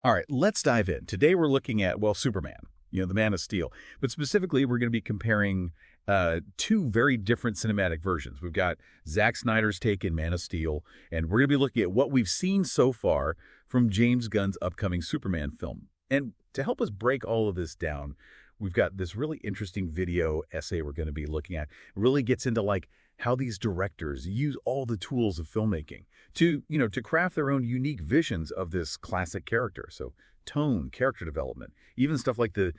All right, let's dive in. Today we're looking at, well, Superman, the Man of Steel. But specifically, we're going to be comparing two very different cinematic versions. We've got Zack Snyder's take in Man of Steel, and we're going to be looking at what we've seen so far from James Gunn's upcoming Superman film. And to help us break all of this down, we've got this really interesting video essay we're going to be looking at. It really gets into how these directors use all the tools of filmmaking to craft their own unique visions of this classic character. So tone, character development, even stuff like the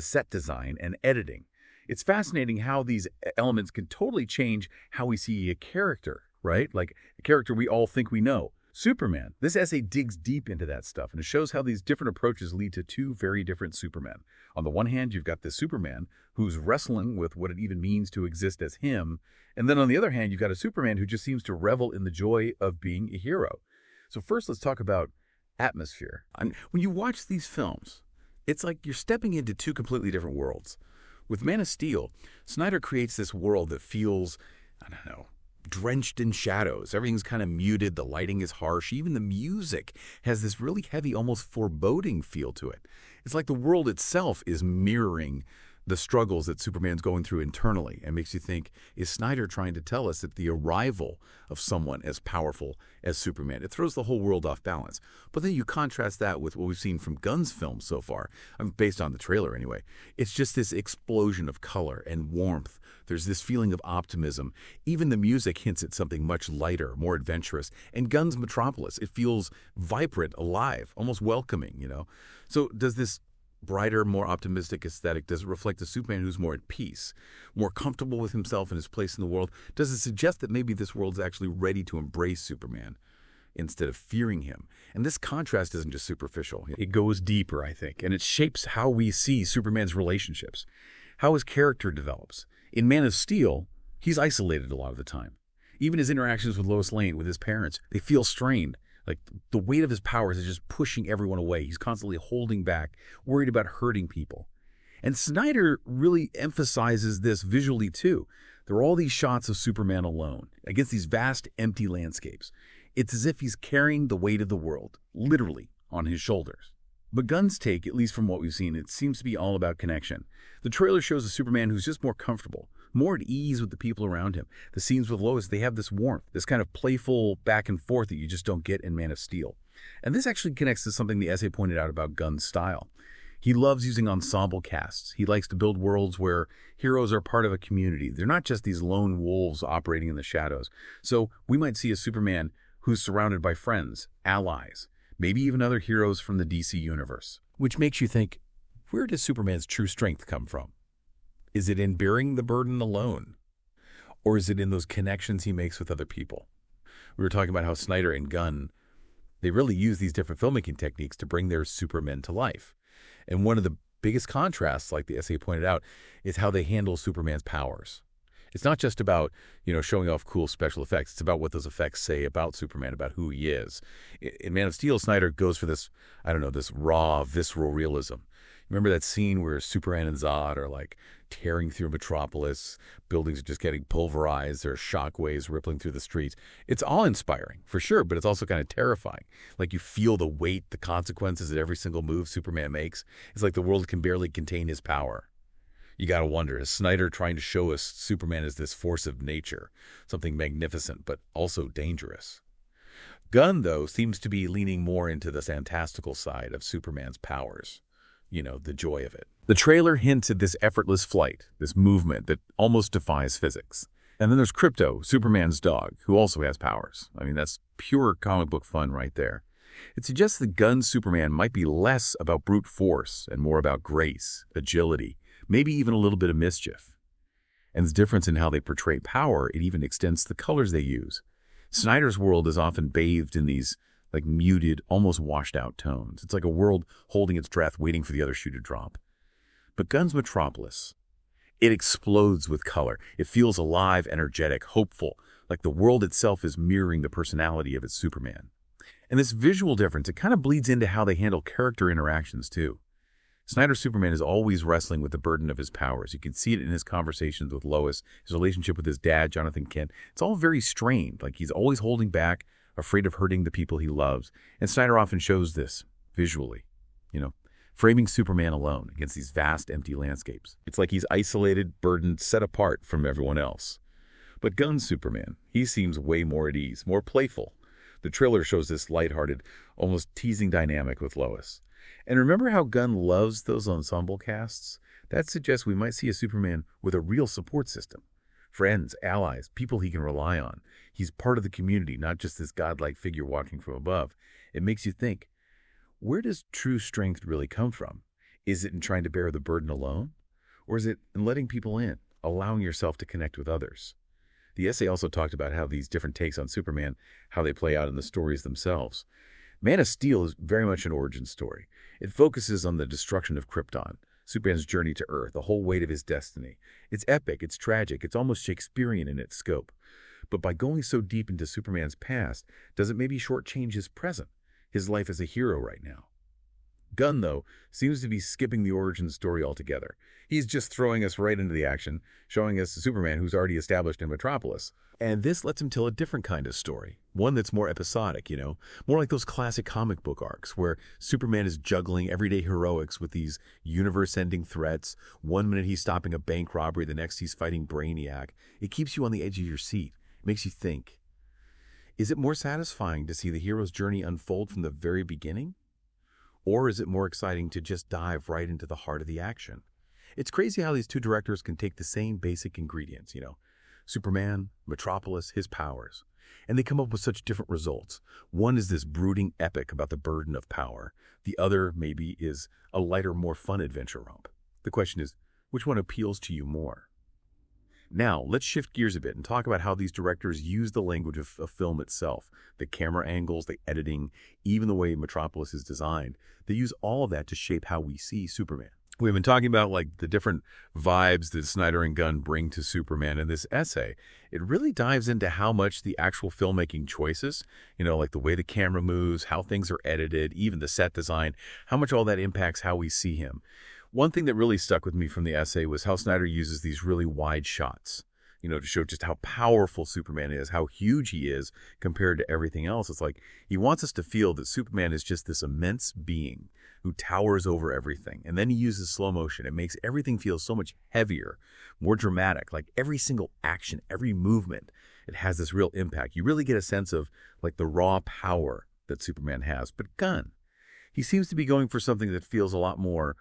set design and editing. It's fascinating how these elements can totally change how we see a character, right? Like a character we all think we know. Superman. This essay digs deep into that stuff, and it shows how these different approaches lead to two very different Supermen. On the one hand, you've got this Superman who's wrestling with what it even means to exist as him, and then on the other hand, you've got a Superman who just seems to revel in the joy of being a hero. So first, let's talk about atmosphere. When you watch these films, it's like you're stepping into two completely different worlds. With Man of Steel, Snyder creates this world that feels, I don't know, drenched in shadows. Everything's kind of muted. The lighting is harsh. Even the music has this really heavy, almost foreboding feel to it. It's like the world itself is mirroring the struggles that Superman's going through internally, and makes you think, is Snyder trying to tell us that the arrival of someone as powerful as Superman, it throws the whole world off balance. But then you contrast that with what we've seen from Gunn's films so far, based on the trailer anyway. It's just this explosion of color and warmth. There's this feeling of optimism. Even the music hints at something much lighter, more adventurous. And Gunn's Metropolis, it feels vibrant, alive, almost welcoming, So does this brighter, more optimistic aesthetic, does it reflect a Superman who's more at peace, more comfortable with himself and his place in the world? Does it suggest that maybe this world's actually ready to embrace Superman instead of fearing him? And this contrast isn't just superficial. It goes deeper, I think, and it shapes how we see Superman's relationships, how his character develops. In Man of Steel, he's isolated a lot of the time. Even his interactions with Lois Lane, with his parents, they feel strained. Like the weight of his powers is just pushing everyone away. He's constantly holding back, worried about hurting people. And Snyder really emphasizes this visually too. There are all these shots of Superman alone against these vast empty landscapes. It's as if he's carrying the weight of the world, literally, on his shoulders. But Gunn's take, at least from what we've seen, it seems to be all about connection. The trailer shows a Superman who's just more comfortable, more at ease with the people around him. The scenes with Lois, they have this warmth, this kind of playful back and forth that you just don't get in Man of Steel. And this actually connects to something the essay pointed out about Gunn's style. He loves using ensemble casts. He likes to build worlds where heroes are part of a community. They're not just these lone wolves operating in the shadows. So we might see a Superman who's surrounded by friends, allies, maybe even other heroes from the DC universe. Which makes you think, where does Superman's true strength come from? Is it in bearing the burden alone? Or is it in those connections he makes with other people? We were talking about how Snyder and Gunn, they really use these different filmmaking techniques to bring their Supermen to life. And one of the biggest contrasts, like the essay pointed out, is how they handle Superman's powers. It's not just about, showing off cool special effects. It's about what those effects say about Superman, about who he is. In Man of Steel, Snyder goes for this, this raw, visceral realism. Remember that scene where Superman and Zod are tearing through Metropolis, buildings are just getting pulverized, there are shockwaves rippling through the streets. It's awe-inspiring, for sure, but it's also kind of terrifying. You feel the weight, the consequences of every single move Superman makes. It's like the world can barely contain his power. You gotta wonder, is Snyder trying to show us Superman as this force of nature, something magnificent but also dangerous? Gunn, though, seems to be leaning more into the fantastical side of Superman's powers. The joy of it. The trailer hints at this effortless flight, this movement that almost defies physics. And then there's Crypto, Superman's dog, who also has powers. That's pure comic book fun right there. It suggests that Gunn's Superman might be less about brute force and more about grace, agility, maybe even a little bit of mischief. And the difference in how they portray power, it even extends to the colors they use. Snyder's world is often bathed in these muted, almost washed out tones. It's like a world holding its breath, waiting for the other shoe to drop. But Gunn's Metropolis, it explodes with color. It feels alive, energetic, hopeful, like the world itself is mirroring the personality of its Superman. And this visual difference, it kind of bleeds into how they handle character interactions too. Snyder's Superman is always wrestling with the burden of his powers. You can see it in his conversations with Lois, his relationship with his dad, Jonathan Kent. It's all very strained, he's always holding back, afraid of hurting the people he loves. And Snyder often shows this visually, framing Superman alone against these vast, empty landscapes. It's like he's isolated, burdened, set apart from everyone else. But Gunn's Superman, he seems way more at ease, more playful. The trailer shows this lighthearted, almost teasing dynamic with Lois. And remember how Gunn loves those ensemble casts? That suggests we might see a Superman with a real support system. Friends, allies, people he can rely on. He's part of the community, not just this godlike figure walking from above. It makes you think, where does true strength really come from? Is it in trying to bear the burden alone? Or is it in letting people in, allowing yourself to connect with others? The essay also talked about how these different takes on Superman, how they play out in the stories themselves. Man of Steel is very much an origin story. It focuses on the destruction of Krypton, Superman's journey to Earth, the whole weight of his destiny. It's epic, it's tragic, it's almost Shakespearean in its scope. But by going so deep into Superman's past, does it maybe shortchange his present, his life as a hero right now? Gunn, though, seems to be skipping the origin story altogether. He's just throwing us right into the action, showing us a Superman who's already established in Metropolis. And this lets him tell a different kind of story, one that's more episodic, more like those classic comic book arcs where Superman is juggling everyday heroics with these universe-ending threats. One minute he's stopping a bank robbery, the next he's fighting Brainiac. It keeps you on the edge of your seat. It makes you think. Is it more satisfying to see the hero's journey unfold from the very beginning? Or is it more exciting to just dive right into the heart of the action? It's crazy how these two directors can take the same basic ingredients, Superman, Metropolis, his powers, and they come up with such different results. One is this brooding epic about the burden of power. The other, maybe, is a lighter, more fun adventure romp. The question is, which one appeals to you more? Now, let's shift gears a bit and talk about how these directors use the language of film itself, the camera angles, the editing, even the way Metropolis is designed. They use all of that to shape how we see Superman. We've been talking about the different vibes that Snyder and Gunn bring to Superman in this essay. It really dives into how much the actual filmmaking choices, like the way the camera moves, how things are edited, even the set design, how much all that impacts how we see him. One thing that really stuck with me from the essay was how Snyder uses these really wide shots, to show just how powerful Superman is, how huge he is compared to everything else. It's like he wants us to feel that Superman is just this immense being who towers over everything. And then he uses slow motion. It makes everything feel so much heavier, more dramatic. Like every single action, every movement, it has this real impact. You really get a sense of the raw power that Superman has. But Gunn, he seems to be going for something that feels a lot more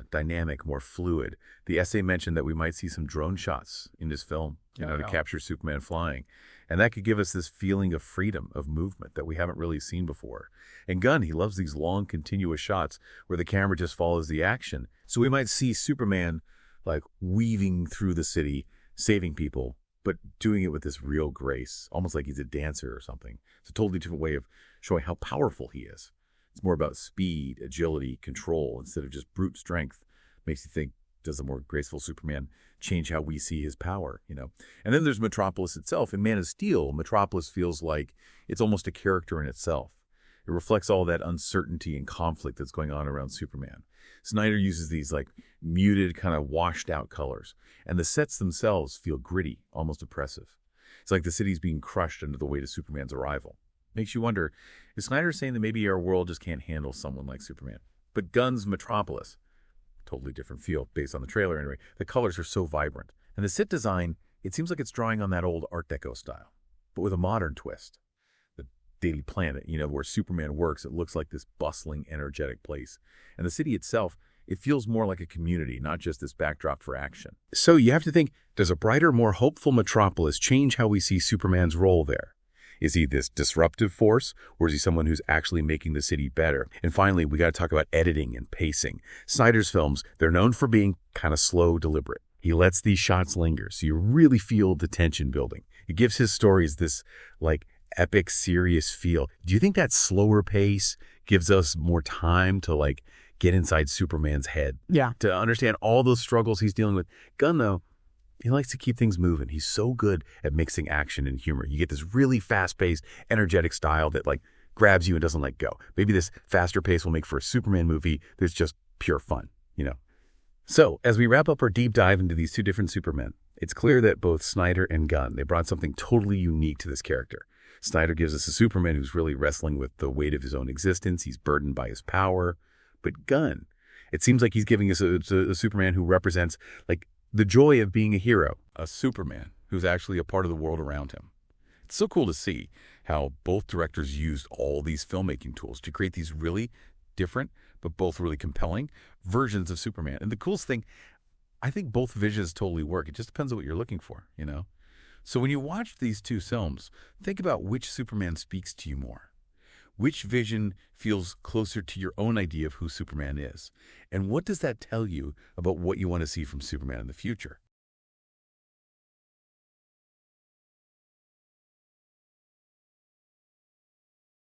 dynamic, more fluid. The essay mentioned that we might see some drone shots in this film, to capture Superman flying. And that could give us this feeling of freedom, of movement that we haven't really seen before. And Gunn, he loves these long, continuous shots where the camera just follows the action. So we might see Superman weaving through the city, saving people, but doing it with this real grace, almost like he's a dancer or something. It's a totally different way of showing how powerful he is. It's more about speed, agility, control, instead of just brute strength. Makes you think, does a more graceful Superman change how we see his power, And then there's Metropolis itself. In Man of Steel, Metropolis feels like it's almost a character in itself. It reflects all that uncertainty and conflict that's going on around Superman. Snyder uses these muted, kind of washed out colors. And the sets themselves feel gritty, almost oppressive. It's like the city's being crushed under the weight of Superman's arrival. Makes you wonder, is Snyder saying that maybe our world just can't handle someone like Superman? But Gunn's Metropolis, totally different feel based on the trailer anyway. The colors are so vibrant. And the set design, it seems like it's drawing on that old Art Deco style, but with a modern twist. The Daily Planet, where Superman works, it looks like this bustling, energetic place. And the city itself, it feels more like a community, not just this backdrop for action. So you have to think, does a brighter, more hopeful Metropolis change how we see Superman's role there? Is he this disruptive force, or is he someone who's actually making the city better? And finally, we got to talk about editing and pacing. Snyder's films, they're known for being kind of slow, deliberate. He lets these shots linger, so you really feel the tension building. He gives his stories this, epic, serious feel. Do you think that slower pace gives us more time to, get inside Superman's head? Yeah. To understand all those struggles he's dealing with? Gunn, though, he likes to keep things moving. He's so good at mixing action and humor. You get this really fast-paced, energetic style that grabs you and doesn't let go. Maybe this faster pace will make for a Superman movie that's just pure fun, So, as we wrap up our deep dive into these two different Supermen, it's clear that both Snyder and Gunn, they brought something totally unique to this character. Snyder gives us a Superman who's really wrestling with the weight of his own existence. He's burdened by his power. But Gunn, it seems like he's giving us a Superman who represents, like, the joy of being a hero. A Superman who's actually a part of the world around him. It's so cool to see how both directors used all these filmmaking tools to create these really different, but both really compelling versions of Superman. And the coolest thing, I think both visions totally work. It just depends on what you're looking for, you know? So when you watch these two films, think about which Superman speaks to you more. Which vision feels closer to your own idea of who Superman is? And what does that tell you about what you want to see from Superman in the future?